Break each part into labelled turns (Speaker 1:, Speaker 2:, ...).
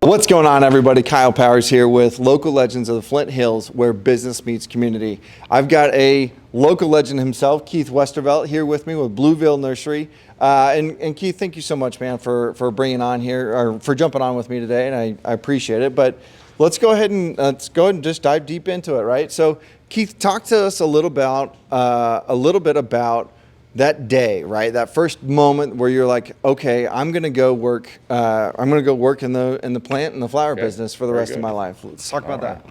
Speaker 1: What's going on, everybody? Kyle Powers here with Local Legends of the Flint Hills, where business meets community. I've got a local legend himself, Keith Westervelt, here with me with Blueville Nursery. And Keith, thank you so much, man, for bringing on here, or for jumping on with me today, and I appreciate it. But let's go ahead and just dive deep into it, right? So, Keith, talk to us a little bit about that day, right? That first moment where you're like, okay, I'm gonna go work. I'm gonna go work in the plant and the flower business for the rest of my life. Let's talk about that.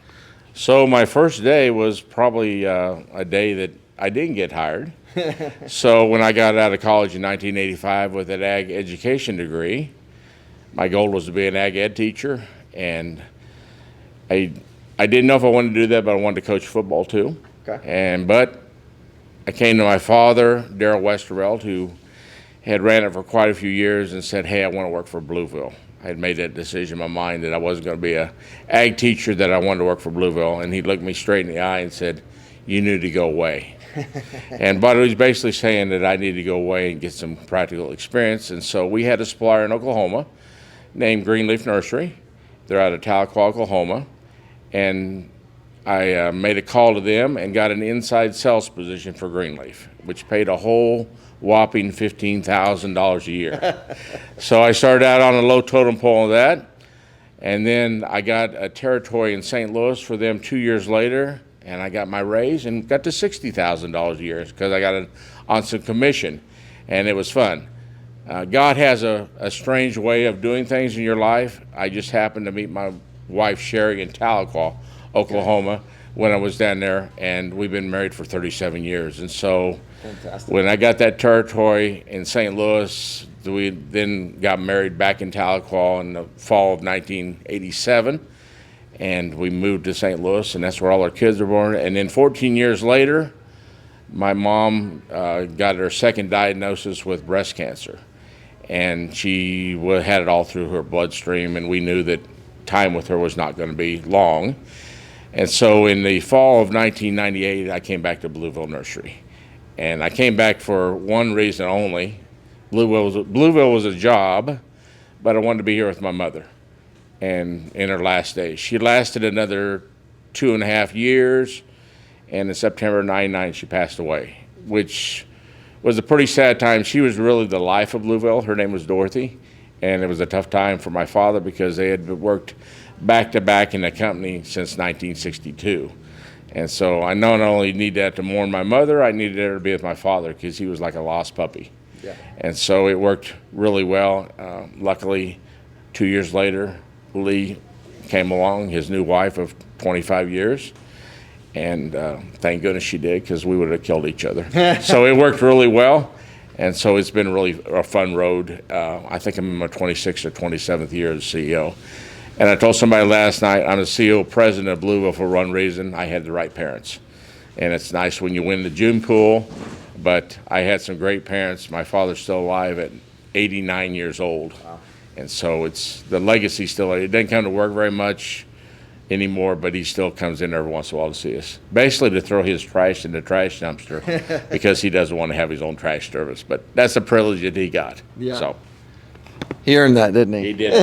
Speaker 2: So my first day was probably a day that I didn't get hired. So when I got out of college in 1985 with an ag education degree, my goal was to be an ag ed teacher, and I didn't know if I wanted to do that, but I wanted to coach football too.
Speaker 1: Okay.
Speaker 2: But I came to my father, Daryl Westervelt, who had ran it for quite a few years, and said, hey, I want to work for Blueville. I had made that decision in my mind that I wasn't going to be a ag teacher, that I wanted to work for Blueville. And he looked me straight in the eye and said, you need to go away. But he was basically saying that I needed to go away and get some practical experience. And so we had a supplier in Oklahoma named Blueville Nursery. They're out of 𝐾𝐨𝐴, Oklahoma. And I made a call to them and got an inside sales position for Greenleaf, which paid a whole whopping $15,000 a year. So I started out on a low totem pole of that, and then I got a territory in St. Louis for them 2 years later, and I got my raise and got to $60,000 a year because I got it on some commission, and it was fun. God has a strange way of doing things in your life. I just happened to meet my wife Sherry in Tahlequah, Oklahoma, when I was down there, and we've been married for 37 years. And so when I got that territory in St. Louis, we then got married back in Tahlequah in the fall of 1987, and we moved to St. Louis, and that's where all our kids were born. And then 14 years later, my mom got her second diagnosis with breast cancer, and she had it all through her bloodstream, and we knew that time with her was not going to be long. And so in the fall of 1998, I came back to Blueville Nursery. And I came back for one reason only. Blueville was a job, but I wanted to be here with my mother and in her last days. She lasted another 2.5 years, and in September '99, she passed away, which was a pretty sad time. She was really the life of Blueville. Her name was Dorothy, and it was a tough time for my father because they had worked back-to-back in the company since 1962. And so I not only needed to mourn my mother, I needed her to be with my father because he was like a lost puppy. Yeah. And so it worked really well. Luckily, 2 years later, Lee came along, his new wife of 25 years. And thank goodness she did, because we would have killed each other. So it worked really well. And so it's been really a fun road. I think I'm in my 26th or 27th year as CEO. And I told somebody last night, I'm the CEO, president of Blueville for one reason: I had the right parents. And it's nice when you win the June pool, but I had some great parents. My father's still alive at 89 years old. Wow. And so it's the legacy still. He doesn't come to work very much anymore, but he still comes in every once in a while to see us. Basically to throw his trash in the trash dumpster because he doesn't want to have his own trash service. But that's a privilege that he got. Yeah. So.
Speaker 1: He earned that, didn't he?
Speaker 2: He did. He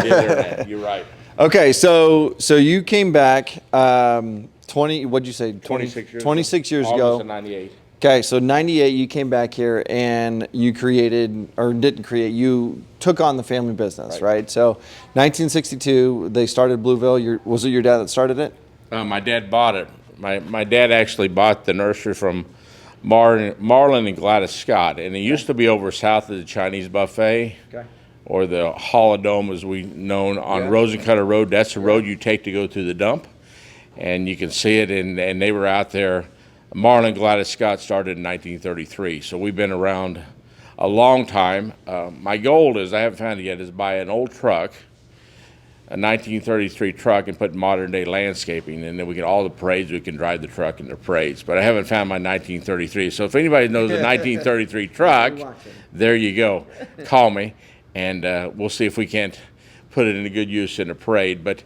Speaker 2: did earn that. You're right.
Speaker 1: Okay, so you came back what'd you say? 26 years ago.
Speaker 2: August of '98.
Speaker 1: Okay, so '98 you came back here and you you took on the family business, right? So 1962 they started Blueville. Was it your dad that started it?
Speaker 2: My dad bought it. My dad actually bought the nursery from Marlon and Gladys Scott, and it used to be over south of the Chinese buffet. Okay. Or the Holodome, as we known, on Rosencutter Road. That's the road you take to go to the dump. And you can see it, and they were out there. Marlon and Gladys Scott started in 1933, so we've been around a long time. My goal is, I haven't found it yet, is buy an old truck, a 1933 truck, and put modern day landscaping, and then we can, all the parades, we can drive the truck in the parades. But I haven't found my 1933, so if anybody knows a 1933 truck, there you go, call me. And we'll see if we can't put it into good use in a parade. But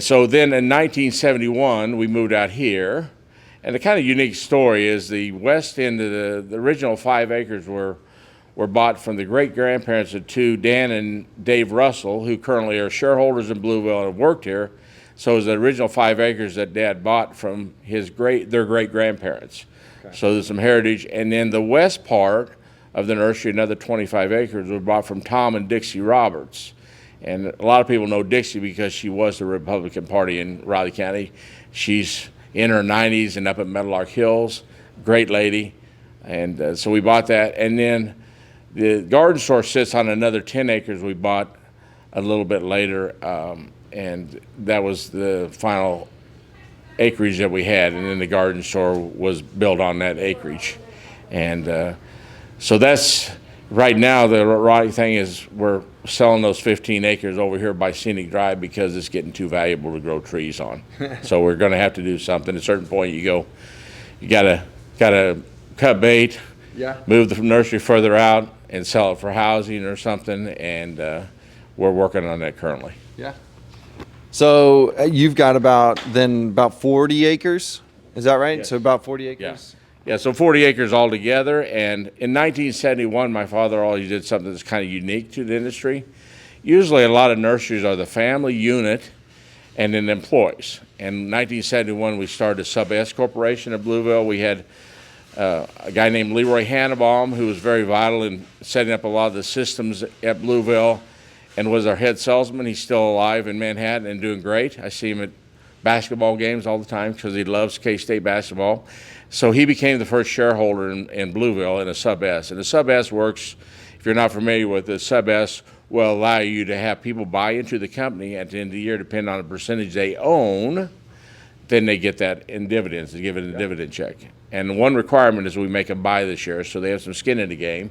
Speaker 2: so then in 1971, we moved out here. And the kind of unique story is the west end of the original 5 acres were were bought from the great-grandparents of two, Dan and Dave Russell, who currently are shareholders in Blueville and have worked here. So it was the original 5 acres that Dad bought from their great-grandparents. Okay. So there's some heritage. And then the west part of the nursery, another 25 acres, was bought from Tom and Dixie Roberts. And a lot of people know Dixie because she was the Republican Party in Riley County. She's in her 90s and up at Meadowlark Hills. Great lady. And so we bought that. And then the garden store sits on another 10 acres we bought a little bit later. And that was the final acreage that we had. And then the garden store was built on that acreage. And so that's, right now, the right thing is we're selling those 15 acres over here by Scenic Drive because it's getting too valuable to grow trees on. So we're going to have to do something. At a certain point, you gotta cut bait, move the nursery further out, and sell it for housing or something. And we're working on that currently.
Speaker 1: Yeah. So you've got about 40 acres. Is that right? Yes. So about 40 acres.
Speaker 2: Yeah, so 40 acres altogether, and in 1971, my father always did something that's kind of unique to the industry. Usually a lot of nurseries are the family unit and then employees. In 1971, we started a Sub-S Corporation at Blueville. We had a guy named Leroy Hannebaum, who was very vital in setting up a lot of the systems at Blueville and was our head salesman. He's still alive in Manhattan and doing great. I see him at basketball games all the time because he loves K-State basketball. So he became the first shareholder in Blueville in a Sub-S. And the Sub-S works, if you're not familiar with it, Sub-S will allow you to have people buy into the company at the end of the year, depending on the percentage they own, then they get that in dividends. They give it a dividend check. And one requirement is we make them buy the shares, so they have some skin in the game.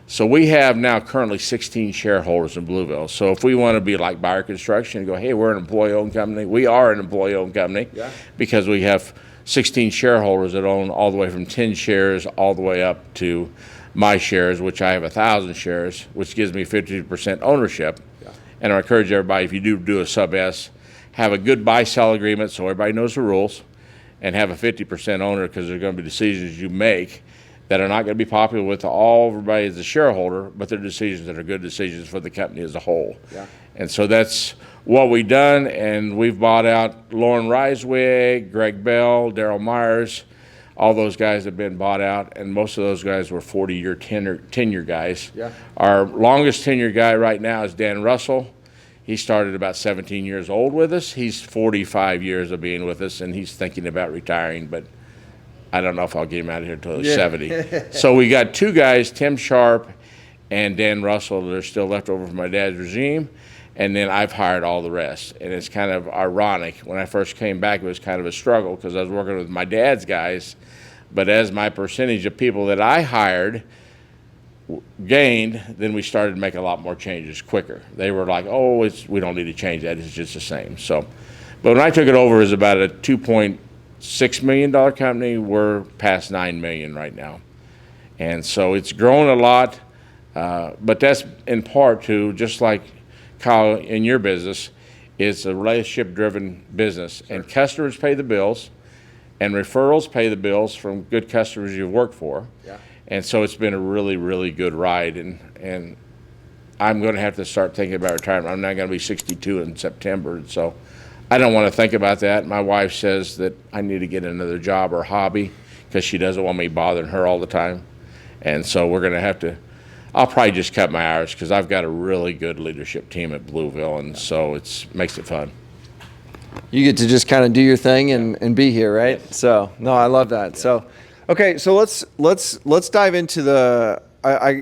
Speaker 2: So we have now currently 16 shareholders in Blueville. So if we want to be like Buyer Construction and go, hey, we're an employee-owned company, we are an employee-owned company because we have 16 shareholders that own all the way from 10 shares all the way up to my shares, which I have 1,000 shares, which gives me 50% ownership. And I encourage everybody, if you do a Sub-S, have a good buy-sell agreement so everybody knows the rules, and have a 50% owner, because there's going to be decisions you make that are not going to be popular with everybody as a shareholder, but they're decisions that are good decisions for the company as a whole. And so that's what we've done, and we've bought out Lauren Reiswig, Greg Bell, Daryl Myers. All those guys have been bought out, and most of those guys were 40-year tenure guys. Our longest tenure guy right now is Dan Russell. He started about 17 years old with us. He's 45 years of being with us, and he's thinking about retiring, but I don't know if I'll get him out of here until he's 70. So we got 2 guys, Tim Sharp and Dan Russell, that are still left over from my dad's regime. And then I've hired all the rest. And it's kind of ironic. When I first came back, it was kind of a struggle because I was working with my dad's guys. But as my percentage of people that I hired gained, then we started to make a lot more changes quicker. They were like, oh, we don't need to change that. It's just the same. So, but when I took it over, it was about a $2.6 million company. We're past $9 million right now. And so it's grown a lot. But that's in part to, just like Kyle, in your business, it's a relationship-driven business, and customers pay the bills, and referrals pay the bills from good customers you've worked for. And so it's been a really, really good ride, and I'm going to have to start thinking about retirement. I'm not going to be 62 in September, and so I don't want to think about that. My wife says that I need to get another job or hobby because she doesn't want me bothering her all the time, and so we're going to have to. I'll probably just cut my hours because I've got a really good leadership team at Blueville, and so makes it fun.
Speaker 1: You get to just kind of do your thing and be here, right? So no, I love that. So, okay, so let's dive into the.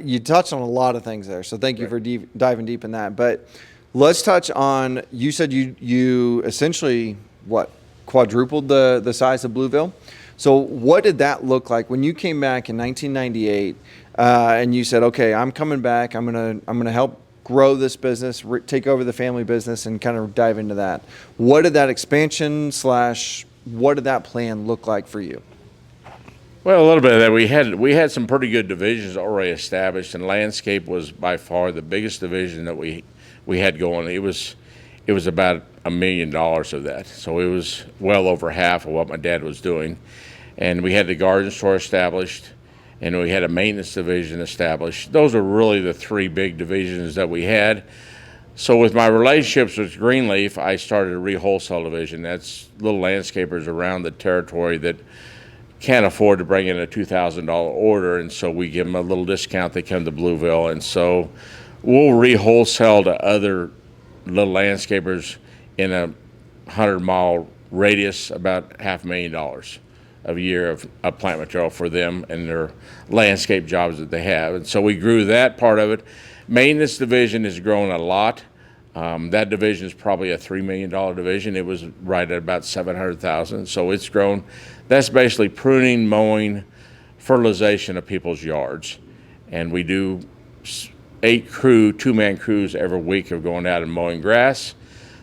Speaker 1: You touched on a lot of things there, so thank you for diving deep in that. But let's touch on. You said you essentially quadrupled the size of Blueville. So what did that look like when you came back in 1998? And you said, okay, I'm coming back. I'm gonna help grow this business, take over the family business, and kind of dive into that. What did that expansion / what did that plan look like for you?
Speaker 2: Well, a little bit of that. We had some pretty good divisions already established, and landscape was by far the biggest division that we had going. It was about $1 million of that, so it was well over half of what my dad was doing, and we had the garden store established. and we had a maintenance division established. Those are really the three big divisions that we had. So with my relationships with Greenleaf, I started a re-wholesale division. That's little landscapers around the territory that can't afford to bring in a $2,000 order, and so we give them a little discount. They come to Blueville, and so we'll re-wholesale to other little landscapers in a 100-mile radius, about $500,000 a year of plant material for them and their landscape jobs that they have. And so we grew that part of it. Maintenance division has grown a lot. That division is probably a $3 million division. It was right at about $700,000, so it's grown. That's basically pruning, mowing, fertilization of people's yards. And we do 8 two-man crews every week of going out and mowing grass.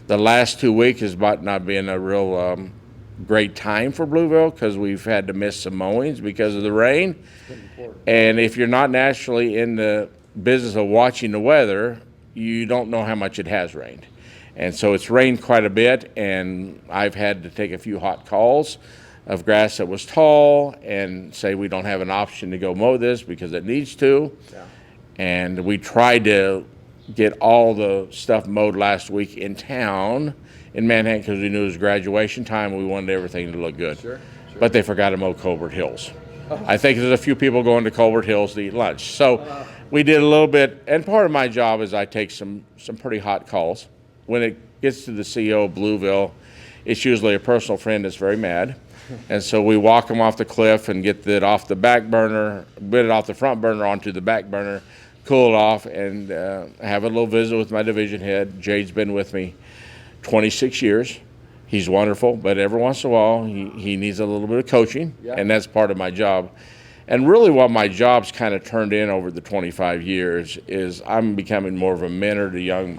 Speaker 2: The last 2 weeks has about not been a real great time for Blueville because we've had to miss some mowings because of the rain. And if you're not naturally in the business of watching the weather, you don't know how much it has rained. And so it's rained quite a bit, and I've had to take a few hot calls of grass that was tall and say we don't have an option to go mow this because it needs to. Yeah. And we tried to get all the stuff mowed last week in town in Manhattan because we knew it was graduation time and we wanted everything to look good. Sure. But they forgot to mow Colbert Hills. Oh. I think there's a few people going to Colbert Hills to eat lunch. So we did a little bit, and part of my job is I take some pretty hot calls. When it gets to the CEO of Blueville, it's usually a personal friend that's very mad. And so we walk them off the cliff and get it off the back burner, get it off the front burner onto the back burner, cool it off, and have a little visit with my division head. Jade's been with me 26 years. He's wonderful, but every once in a while he needs a little bit of coaching, and that's part of my job. And really what my job's kind of turned in over the 25 years is I'm becoming more of a mentor to young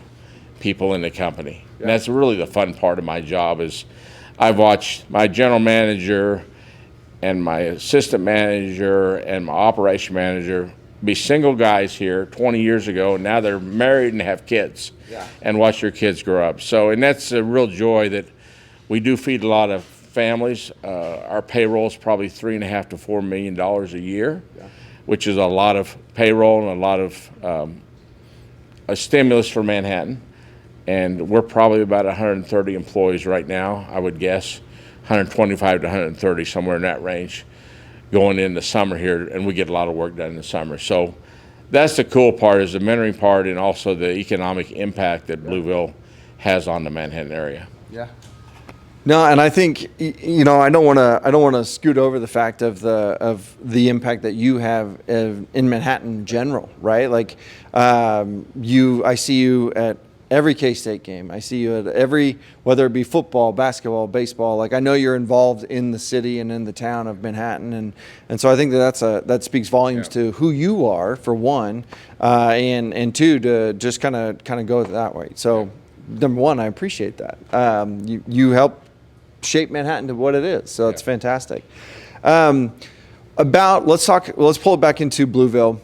Speaker 2: people in the company. Yeah. And that's really the fun part of my job is I've watched my general manager and my assistant manager and my operation manager be single guys here 20 years ago, and now they're married and have kids. Yeah. And watch their kids grow up. So, and that's a real joy that we do feed a lot of families. Our payroll is probably $3.5 to $4 million a year, yeah, which is a lot of payroll and a lot of a stimulus for Manhattan. And we're probably about 130 employees right now, I would guess, 125 to 130, somewhere in that range, going in the summer here, and we get a lot of work done in the summer. So that's the cool part, is the mentoring part and also the economic impact that Blueville has on the Manhattan area.
Speaker 1: Yeah. No, and I think, you know, I don't want to scoot over the fact of the impact that you have in Manhattan in general, right? Like I see you at every K-State game. I see you at every, whether it be football, basketball, baseball. Like I know you're involved in the city and in the town of Manhattan, and so I think that speaks volumes, yeah, to who you are, for one, and two, to just kind of go that way. So number one, I appreciate that. You help shape Manhattan to what it is, so it's fantastic. Let's pull it back into Blueville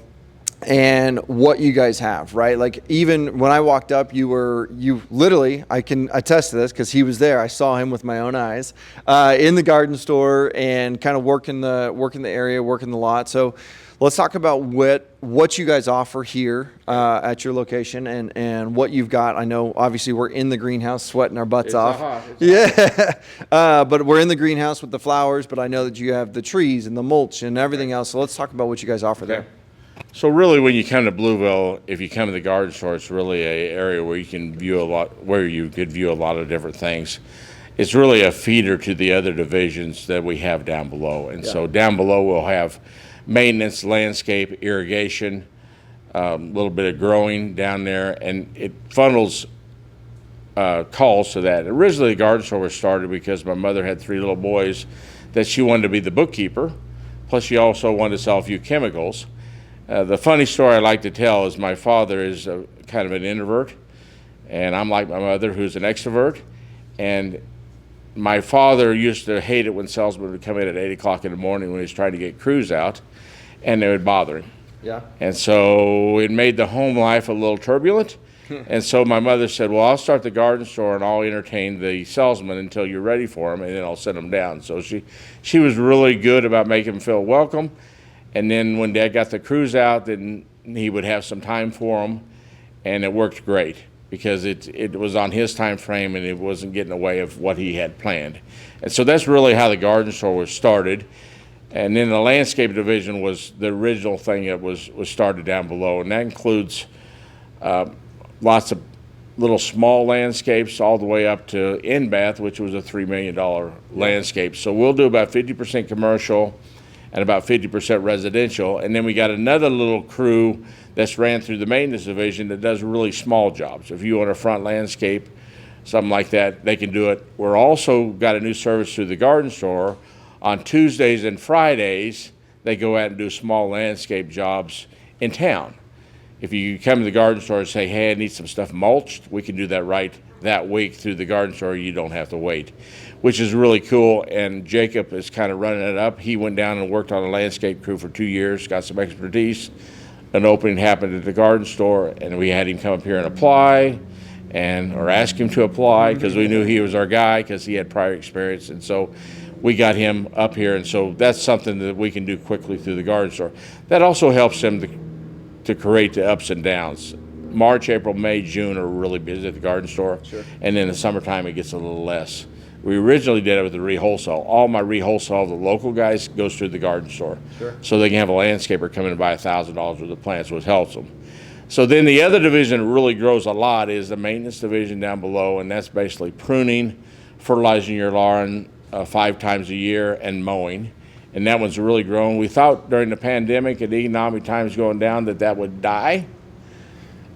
Speaker 1: and what you guys have, right? Like even when I walked up, you literally, I can attest to this because he was there. I saw him with my own eyes in the garden store and kind of working the area, working the lot. So let's talk about what you guys offer here at your location and what you've got. I know obviously we're in the greenhouse sweating our butts off. Yeah, but we're in the greenhouse with the flowers, but I know that you have the trees and the mulch and everything else. So let's talk about what you guys offer there.
Speaker 2: So really, when you come to Blueville, if you come to the garden store, it's really an area where you can view a lot of different things. It's really a feeder to the other divisions that we have down below. And so down below we'll have maintenance, landscape, irrigation, a little bit of growing down there, and it funnels calls to that. Originally the garden store was started because my mother had 3 little boys that she wanted to be the bookkeeper, plus she also wanted to sell a few chemicals. The funny story I like to tell is my father is kind of an introvert, and I'm like my mother, who's an extrovert. And my father used to hate it when salesmen would come in at 8 o'clock in the morning when he was trying to get crews out, and they would bother him. Yeah. And so it made the home life a little turbulent. And so my mother said, well, I'll start the garden store and I'll entertain the salesman until you're ready for them, and then I'll send them down. So she was really good about making them feel welcome. And then when Dad got the crews out, then he would have some time for them, and it worked great because it was on his time frame and it wasn't getting in the way of what he had planned. And so that's really how the garden store was started. And then the landscape division was the original thing that was started down below, and that includes lots of little small landscapes all the way up to in Bath, which was a $3 million landscape. So we'll do about 50% commercial and about 50% residential. And then we got another little crew that's ran through the maintenance division that does really small jobs. If you want a front landscape, something like that, they can do it. We're also got a new service through the garden store. On Tuesdays and Fridays, they go out and do small landscape jobs in town. If you come to the garden store and say, hey, I need some stuff mulched, we can do that right that week through the garden store. You don't have to wait, which is really cool. And Jacob is kind of running it up. He went down and worked on a landscape crew for 2 years, got some expertise. An opening happened at the garden store, and we had him come up here and apply, or ask him to apply, because we knew he was our guy because he had prior experience. And so we got him up here, and so that's something that we can do quickly through the garden store. That also helps him to create the ups and downs. March, April, May, June are really busy at the garden store. Sure. And then in the summertime it gets a little less. We originally did it with the re-wholesale. All my re-wholesale, the local guys, goes through the garden store. Sure. So they can have a landscaper come in and buy $1,000 worth of plants, which helps them. So then the other division that really grows a lot is the maintenance division down below, and that's basically pruning, fertilizing your lawn 5 times a year, and mowing. And that one's really grown. We thought during the pandemic and economic times going down that would die.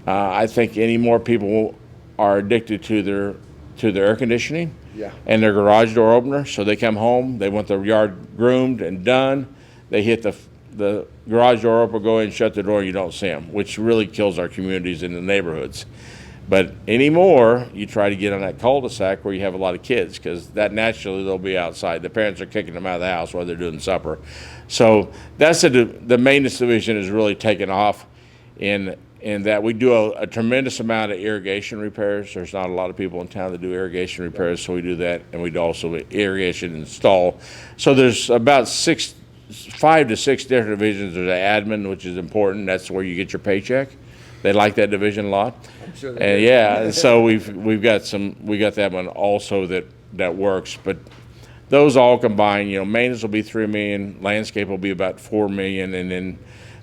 Speaker 2: I think any more people are addicted to their air conditioning and their garage door opener. So they come home, they want their yard groomed and done. They hit the garage door opener, go in and shut the door, you don't see them, which really kills our communities in the neighborhoods. But anymore, you try to get on that cul-de-sac where you have a lot of kids, because that naturally they'll be outside. The parents are kicking them out of the house while they're doing supper. So that's the maintenance division has really taken off in that we do a tremendous amount of irrigation repairs. There's not a lot of people in town that do irrigation repairs, so we do that, and we do also irrigation install. So there's about 5 to 6 different divisions. There's an admin, which is important. That's where you get your paycheck. They like that division a lot.
Speaker 3: I'm sure they
Speaker 2: And
Speaker 3: do.
Speaker 2: yeah, so we got that one also that works. But those all combined, maintenance will be $3 million, landscape will be about $4 million, and then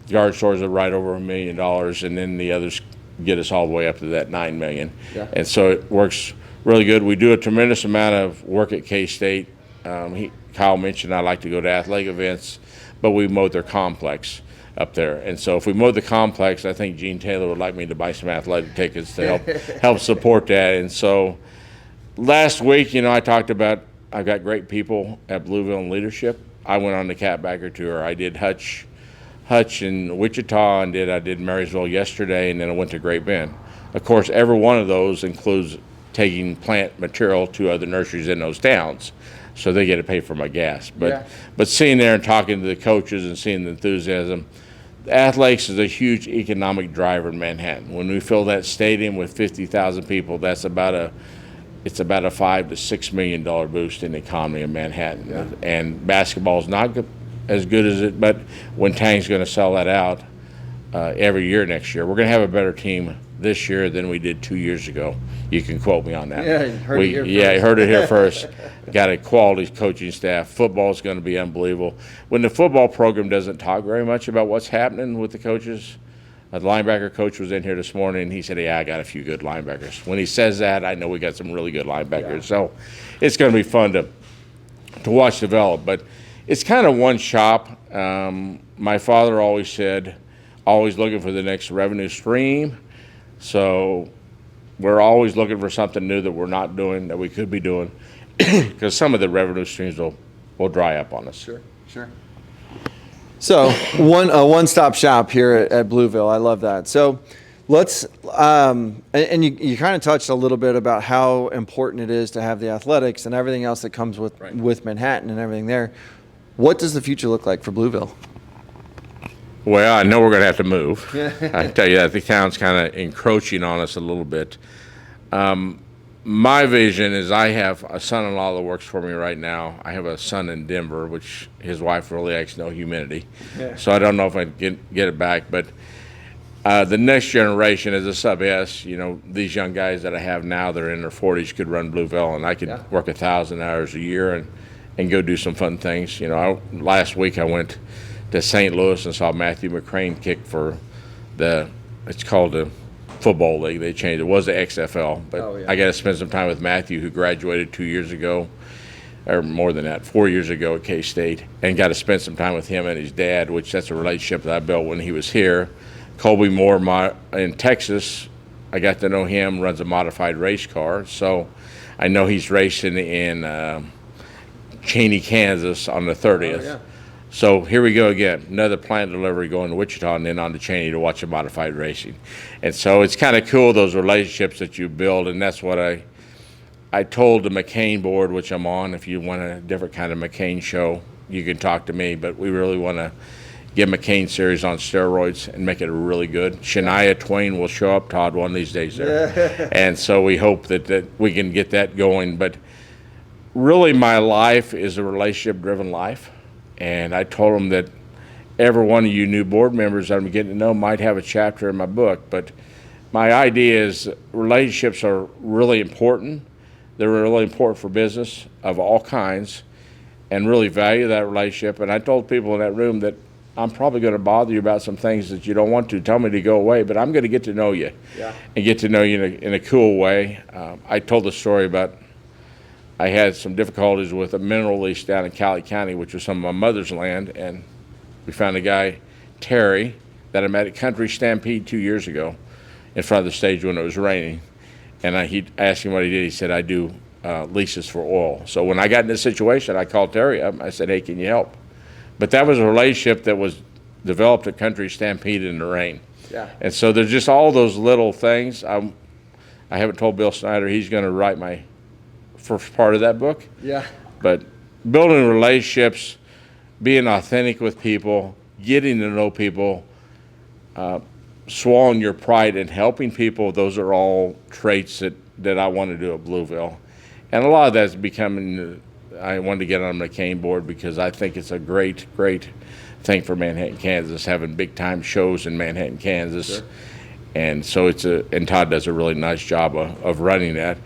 Speaker 2: yard stores are right over $1 million, and then the others get us all the way up to that $9 million. Yeah. And so it works really good. We do a tremendous amount of work at K-State. Kyle mentioned I like to go to athletic events, but we mowed their complex up there. And so if we mowed the complex, I think Gene Taylor would like me to buy some athletic tickets to help support that. And so last week, I talked about I've got great people at Blueville in leadership. I went on the Catbacker tour. I did Hutch in Wichita, and I did Marysville yesterday, and then I went to Great Bend. Of course, every one of those includes taking plant material to other nurseries in those towns, so they get to pay for my gas. But seeing there and talking to the coaches and seeing the enthusiasm, athletics is a huge economic driver in Manhattan. When we fill that stadium with 50,000 people, that's about a $5 to $6 million boost in the economy of Manhattan. Yeah. And basketball is not as good as it, but when Tang's going to sell that out every year next year, we're going to have a better team this year than we did 2 years ago. You can quote me on that.
Speaker 3: Yeah,
Speaker 2: you heard it here first. Got a quality coaching staff. Football is going to be unbelievable. When the football program doesn't talk very much about what's happening with the coaches, the linebacker coach was in here this morning, and he said, yeah, I got a few good linebackers. When he says that, I know we got some really good linebackers. Yeah. So it's going to be fun to watch develop. But it's kind of one shop. My father always said, always looking for the next revenue stream. So we're always looking for something new that we're not doing, that we could be doing, because some of the revenue streams will dry up on us.
Speaker 3: Sure.
Speaker 1: So one-stop shop here at Blueville. I love that. So let's and you kind of touched a little bit about how important it is to have the athletics and everything else that comes with Manhattan and everything there. What does the future look like for Blueville?
Speaker 2: Well, I know we're going to have to move. I tell you that the town's kind of encroaching on us a little bit. my vision is I have a son-in-law that works for me right now. I have a son in Denver, which his wife really likes no humidity.
Speaker 1: Yeah.
Speaker 2: So I don't know if I can get it back. But the next generation is a sub-S. You know, these young guys that I have now, they're in their 40s, could run Blueville, and I could work 1,000 hours a year and go do some fun things. You know, last week I went to St. Louis and saw Matthew McCrane kick for it's called the football league. They changed it. It was the XFL, but I got to spend some time with Matthew, who graduated 2 years ago, or more than that, 4 years ago at K-State, and got to spend some time with him and his dad, which that's a relationship that I built when he was here. Colby Moore in Texas, I got to know him, runs a modified race car, so I know he's racing in Cheney, Kansas on the 30th.
Speaker 1: Oh, yeah.
Speaker 2: So here we go again, another plant delivery going to Wichita and then on to Cheney to watch a modified racing. And so it's kind of cool, those relationships that you build, and that's what I told the McCain board, which I'm on. If you want a different kind of McCain show, you can talk to me, but we really want to get McCain series on steroids and make it really good. Shania Twain will show up, Todd, one of these days there. And so we hope that we can get that going. But really my life is a relationship-driven life. And I told them that every one of you new board members that I'm getting to know might have a chapter in my book. But my idea is relationships are really important. They're really important for business of all kinds, and really value that relationship. And I told people in that room that I'm probably going to bother you about some things that you don't want to. Tell me to go away, but I'm going to get to know you and get to know you in a cool way. I told the story about I had some difficulties with a mineral lease down in Cowley County, which was some of my mother's land, and we found a guy, Terry, that I met at Country Stampede 2 years ago in front of the stage when it was raining. And he asked him what he did. He said, I do leases for oil. So when I got in this situation, I called Terry up. I said, hey, can you help? But that was a relationship that was developed at Country Stampede in the rain.
Speaker 1: Yeah.
Speaker 2: And so there's just all those little things. I haven't told Bill Snyder he's going to write my first part of that book.
Speaker 1: Yeah.
Speaker 2: But building relationships, being authentic with people, getting to know people, swallowing your pride and helping people, those are all traits that I want to do at Blueville. And a lot of that's becoming, I wanted to get on the McCain board because I think it's a great, great thing for Manhattan, Kansas, having big time shows in Manhattan, Kansas.
Speaker 1: Sure.
Speaker 2: And so and Todd does a really nice job of running that.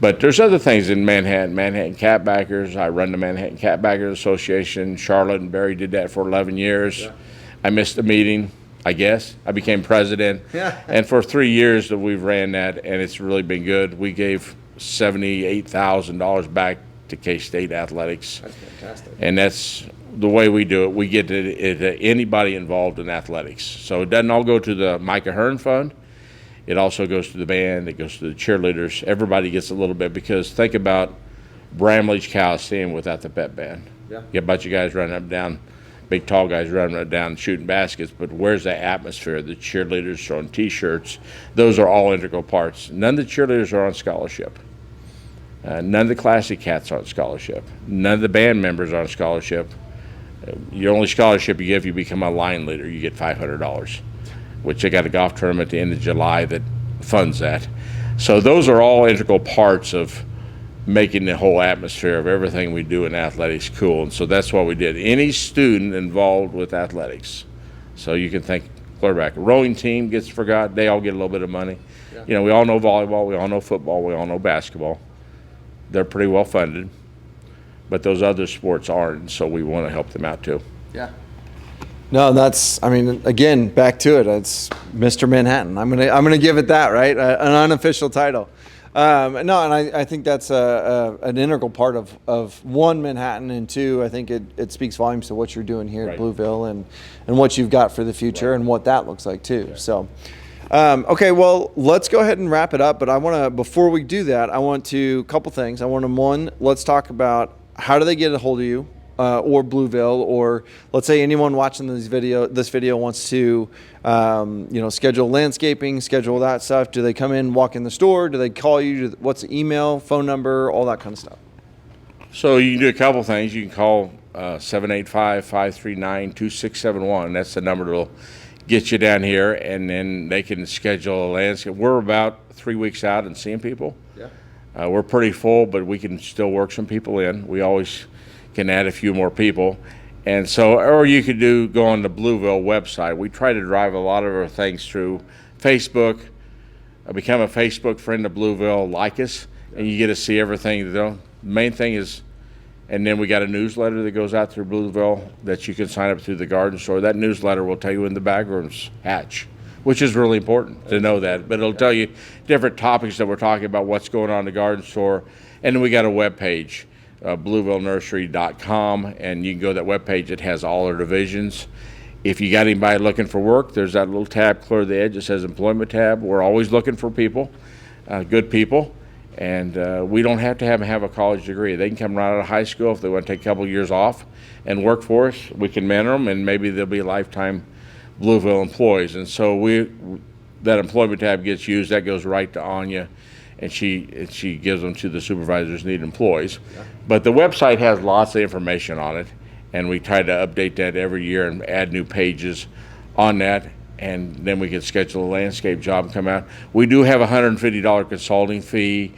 Speaker 2: But there's other things in Manhattan Catbackers. I run the Manhattan Catbackers Association. Charlotte and Barry did that for 11 years. Yeah. I missed a meeting, I guess. I became president. Yeah. And for 3 years that we've ran that, and it's really been good. We gave $78,000 back to K-State athletics.
Speaker 1: That's fantastic.
Speaker 2: And that's the way we do it. We get anybody involved in athletics. So it doesn't all go to the Micah Hearn Fund. It also goes to the band, it goes to the cheerleaders. Everybody gets a little bit, because think about Bramlage Coliseum without the pep band. Yeah. You get a bunch of guys running up and down, big tall guys running up and down shooting baskets, but where's the atmosphere? The cheerleaders throwing T-shirts. Those are all integral parts. None of the cheerleaders are on scholarship. None of the Classy Cats are on scholarship. None of the band members are on scholarship. Your only scholarship you give, you become a line leader, you get $500. Which they got a golf tournament at the end of July that funds that. So those are all integral parts of making the whole atmosphere of everything we do in athletics cool. And so that's what we did. Any student involved with athletics. So you can think quarterback. Rowing team gets forgot. They all get a little bit of money. Yeah. You know, we all know volleyball, we all know football, we all know basketball. They're pretty well funded. But those other sports aren't, so we want to help them out too.
Speaker 1: Yeah. No, that's, I mean, again, back to it. It's Mr. Manhattan. I'm gonna give it that, right? An unofficial title. No, and I think that's an integral part of one, Manhattan, and two, I think it speaks volumes to what you're doing here at Blueville and what you've got for the future and what that looks like too. So, okay, well, let's go ahead and wrap it up. But I want to, before we do that, I want to, couple things. I want to, one, let's talk about how do they get a hold of you? Or Blueville, or let's say anyone watching this video wants to, schedule landscaping, schedule that stuff. Do they come in, walk in the store? Do they call you? What's the email, phone number, all that kind of stuff?
Speaker 2: So you can do a couple things. You can call 785-539-2671. That's the number that'll get you down here, and then they can schedule a landscape. We're about 3 weeks out and seeing people. Yeah. We're pretty full, but we can still work some people in. We always can add a few more people. And so, or you could go on the Blueville website. We try to drive a lot of our things through Facebook. Become a Facebook friend of Blueville, like us, and you get to see everything. The main thing is, and then we got a newsletter that goes out through Blueville that you can sign up through the garden store. That newsletter will tell you when the bagrooms hatch, which is really important to know that. But it'll tell you different topics that we're talking about, what's going on in the garden store. And then we got a web page, BluevilleNursery.com, and you can go to that web page. It has all our divisions. If you got anybody looking for work, there's that little tab clear to the edge that says employment tab. We're always looking for people, good people, and we don't have to have a college degree. They can come right out of high school if they want to take a couple of years off and work for us. We can mentor them, and maybe they'll be lifetime Blueville employees. And so that employment tab gets used. That goes right to Anya, and she gives them to the supervisors need employees. Yeah. But the website has lots of information on it, and we try to update that every year and add new pages on that, and then we can schedule a landscape job and come out. We do have a $150 consulting fee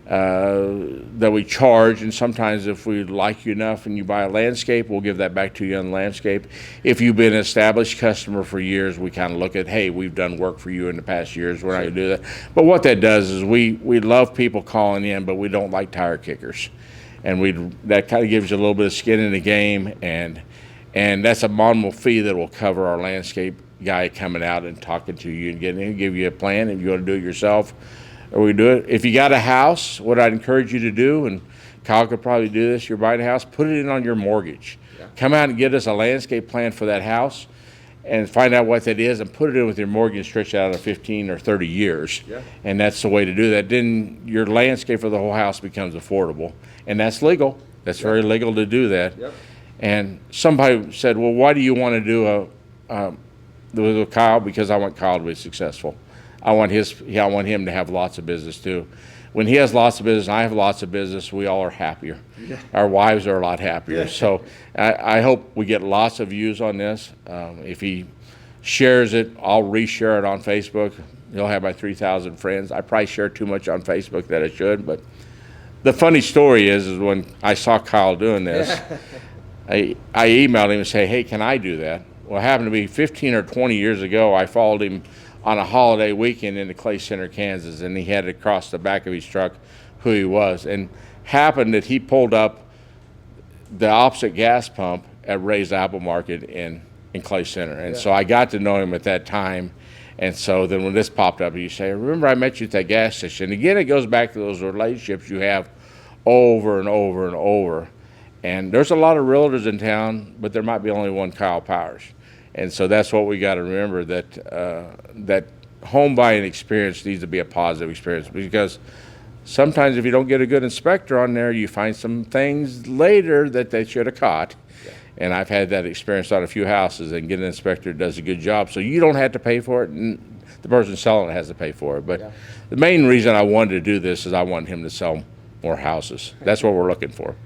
Speaker 2: that we charge, and sometimes if we like you enough and you buy a landscape, we'll give that back to you on landscape. If you've been an established customer for years, we kind of look at, hey, we've done work for you in the past years, we're not going to do that. But what that does is we love people calling in, but we don't like tire kickers. And that kind of gives you a little bit of skin in the game, and that's a minimal fee that will cover our landscape guy coming out and talking to you and give you a plan if you want to do it yourself, or we do it. If you got a house, what I'd encourage you to do, and Kyle could probably do this, you're buying a house, put it in on your mortgage. Yeah. Come out and get us a landscape plan for that house and find out what that is and put it in with your mortgage, stretch it out of 15 or 30 years. Yeah. And that's the way to do that. Then your landscape for the whole house becomes affordable. And that's legal. That's very legal to do that. Yep. And somebody said, well, why do you want to do with Kyle? Because I want Kyle to be successful. I want him to have lots of business too. When he has lots of business and I have lots of business, we all are happier. Yeah. Our wives are a lot happier. Yeah. So I hope we get lots of views on this. If he shares it, I'll reshare it on Facebook. He'll have my 3,000 friends. I probably share too much on Facebook that I should, but the funny story is when I saw Kyle doing this, I emailed him and say, hey, can I do that? Well, it happened to be 15 or 20 years ago. I followed him on a holiday weekend into Clay Center, Kansas, and he had it across the back of his truck who he was. And happened that he pulled up the opposite gas pump at Ray's Apple Market in Clay Center. And so I got to know him at that time. And so then when this popped up, you say, remember I met you at that gas station. Again, it goes back to those relationships you have over and over and over. And there's a lot of realtors in town, but there might be only one Kyle Powers. And so that's what we got to remember, that that home buying experience needs to be a positive experience, because sometimes if you don't get a good inspector on there, you find some things later that they should have caught. Yeah. And I've had that experience on a few houses, and get an inspector that does a good job. So you don't have to pay for it, and the person selling it has to pay for it. But the main reason I wanted to do this is I wanted him to sell more houses. That's what we're looking for.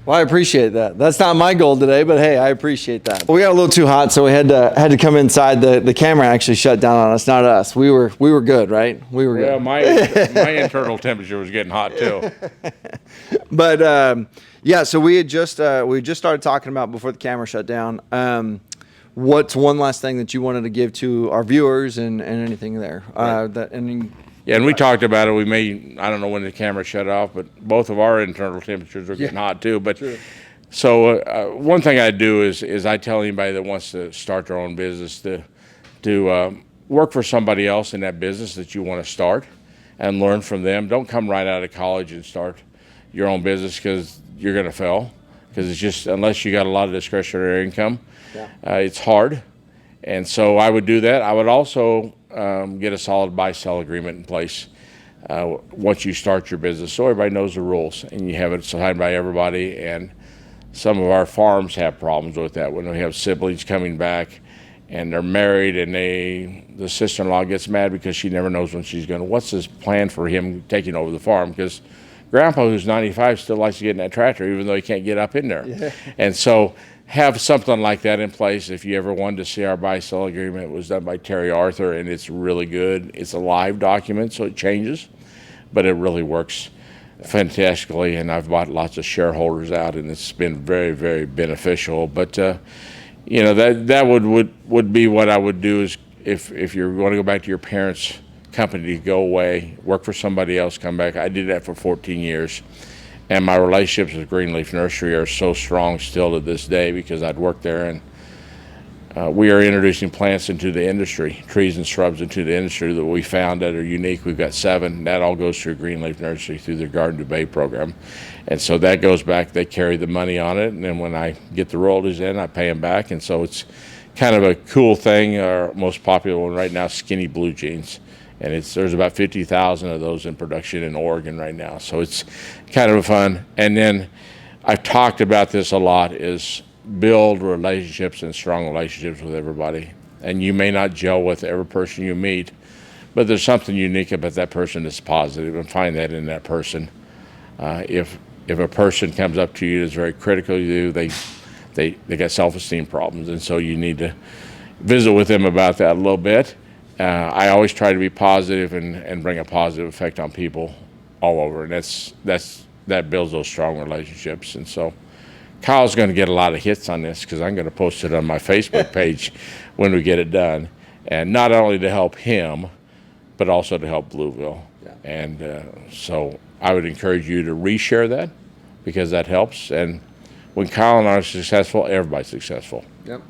Speaker 1: Well, I appreciate that. That's not my goal today, but hey, I appreciate that. We got a little too hot, so we had to come inside. The camera actually shut down on us, not us. We were good, right? We were good.
Speaker 2: My internal temperature was getting hot too.
Speaker 1: But yeah, so we just started talking about before the camera shut down. What's one last thing that you wanted to give to our viewers and anything there?
Speaker 2: And we talked about it. I don't know when the camera shut off, but both of our internal temperatures are getting hot too. But so one thing I do is I tell anybody that wants to start their own business to work for somebody else in that business that you want to start and learn from them. Don't come right out of college and start your own business, because you're going to fail, because it's just, unless you got a lot of discretionary income, it's hard. And so I would do that. I would also get a solid buy-sell agreement in place once you start your business, so everybody knows the rules and you have it signed by everybody. And some of our farms have problems with that, when we have siblings coming back and they're married, and the sister-in-law gets mad because she never knows when she's going to, what's his plan for him taking over the farm, because Grandpa, who's 95, still likes to get in that tractor even though he can't get up in there. Yeah. And so have something like that in place. If you ever wanted to see our buy-sell agreement, it was done by Terry Arthur, and it's really good. It's a live document, so it changes. but it really works fantastically, and I've bought lots of shareholders out, and it's been very, very beneficial. But you know, that would be what I would do, is if you're going to go back to your parents' company, go away, work for somebody else, come back. I did that for 14 years, and my relationships with Greenleaf Nursery are so strong still to this day, because I'd worked there, and we are introducing plants into the industry, trees and shrubs into the industry that we found that are unique. We've got 7. That all goes through Greenleaf Nursery through their Garden to Bay program. And so that goes back, they carry the money on it, and then when I get the royalties in, I pay them back. And so it's kind of a cool thing. Our most popular one right now is skinny blue jeans. And there's about 50,000 of those in production in Oregon right now. So it's kind of fun. And then I've talked about this a lot, is build relationships and strong relationships with everybody. And you may not gel with every person you meet, but there's something unique about that person that's positive, and find that in that person. If a person comes up to you that's very critical of you, they got self-esteem problems, and so you need to visit with them about that a little bit. I always try to be positive and bring a positive effect on people all over, and that builds those strong relationships. And so Kyle's going to get a lot of hits on this, because I'm going to post it on my Facebook page when we get it done, and not only to help him, but also to help Blueville. Yeah. And so I would encourage you to reshare that, because that helps. And when Kyle and I are successful, everybody's successful.
Speaker 1: Yep.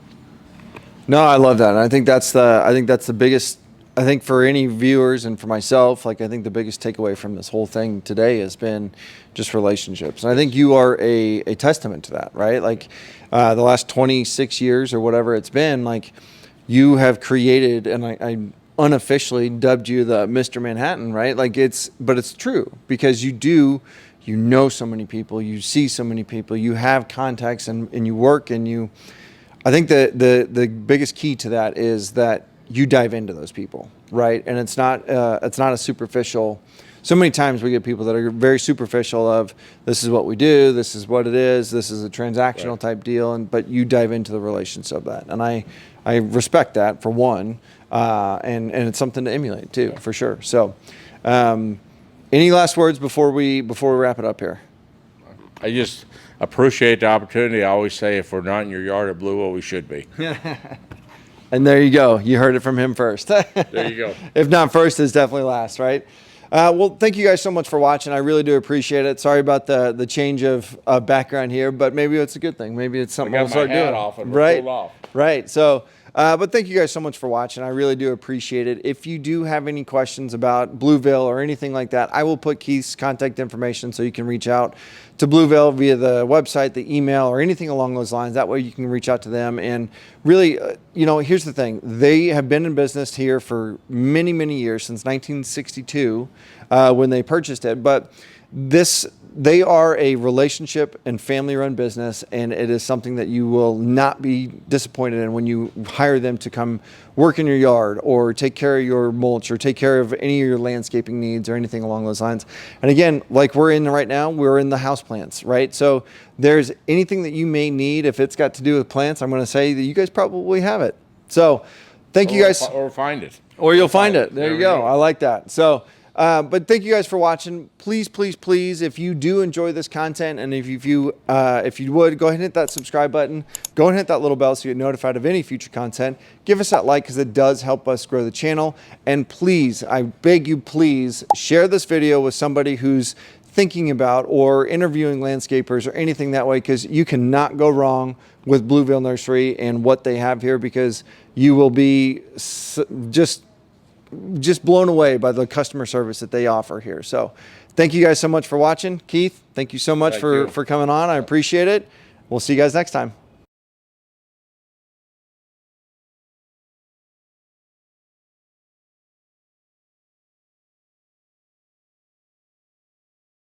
Speaker 1: No, I love that. And I think that's the biggest, I think for any viewers and for myself, like, I think the biggest takeaway from this whole thing today has been just relationships. And I think you are a testament to that, right? Like the last 26 years or whatever it's been, like, you have created, and I unofficially dubbed you the Mr. Manhattan, right? Like, but it's true, because you know so many people, you see so many people, you have contacts, and you work, and I think the biggest key to that is that you dive into those people, right? And it's not a superficial. So many times we get people that are very superficial of, this is what we do, this is what it is, this is a transactional type deal, but you dive into the relations of that. And I respect that, for one, and it's something to emulate too, for sure. So any last words before we wrap it up here?
Speaker 2: I just appreciate the opportunity. I always say, if we're not in your yard at Blueville, we should be.
Speaker 1: And there you go. You heard it from him first.
Speaker 2: There you go.
Speaker 1: If not first, it's definitely last, right? Well, thank you guys so much for watching. I really do appreciate it. Sorry about the change of background here, but maybe it's a good thing. Maybe it's something we'll start doing.
Speaker 2: Off and
Speaker 1: right,
Speaker 2: cool off.
Speaker 1: Right. So, but thank you guys so much for watching. I really do appreciate it. If you do have any questions about Blueville or anything like that, I will put Keith's contact information so you can reach out to Blueville via the website, the email, or anything along those lines. That way you can reach out to them. And really, here's the thing. They have been in business here for many, many years, since 1962 when they purchased it. But they are a relationship and family-run business, and it is something that you will not be disappointed in when you hire them to come work in your yard, or take care of your mulch, or take care of any of your landscaping needs, or anything along those lines. And again, like we're in right now, we're in the house plants, right? So there's anything that you may need, if it's got to do with plants, I'm going to say that you guys probably have it. So thank you guys.
Speaker 2: Or find it.
Speaker 1: Or you'll find it. There you go. I like that. So. But thank you guys for watching. Please, please, please, if you do enjoy this content, and if you would, go ahead and hit that subscribe button. Go ahead and hit that little bell so you get notified of any future content. Give us that like, because it does help us grow the channel. And please, I beg you, please share this video with somebody who's thinking about or interviewing landscapers or anything that way, because you cannot go wrong with Blueville Nursery and what they have here, because you will be just blown away by the customer service that they offer here. So thank you guys so much for watching. Keith, thank you so much for coming on. I appreciate it. We'll see you guys next time.